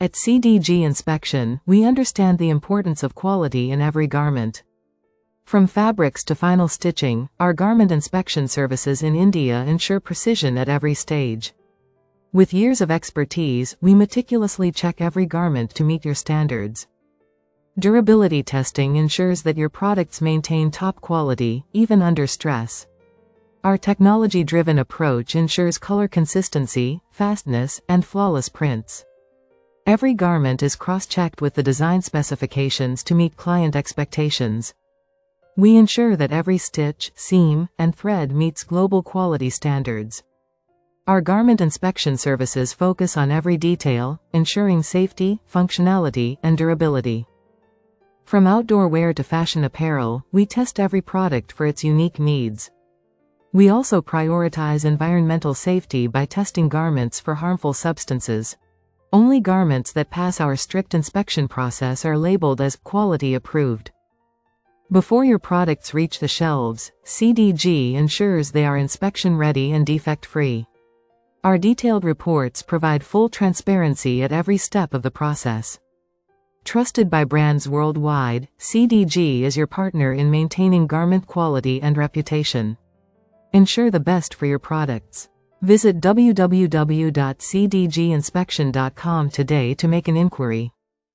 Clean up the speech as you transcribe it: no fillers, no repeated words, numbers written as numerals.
At CDG Inspection, we understand the importance of quality in every garment. From fabrics to final stitching, our garment inspection services in India ensure precision at every stage. With years of expertise, we meticulously check every garment to meet your standards. Durability testing ensures that your products maintain top quality, even under stress. Our technology-driven approach ensures color consistency, fastness, and flawless prints. Every garment is cross-checked with the design specifications to meet client expectations. We ensure that every stitch, seam, and thread meets global quality standards. Our garment inspection services focus on every detail, ensuring safety, functionality, and durability. From outdoor wear to fashion apparel, we test every product for its unique needs. We also prioritize environmental safety by testing garments for harmful substances. Only garments that pass our strict inspection process are labeled as quality approved. Before your products reach the shelves, CDG ensures they are inspection ready and defect free. Our detailed reports provide full transparency at every step of the process. Trusted by brands worldwide, CDG is your partner in maintaining garment quality and reputation. Ensure the best for your products. Visit www.cdginspection.com today to make an inquiry.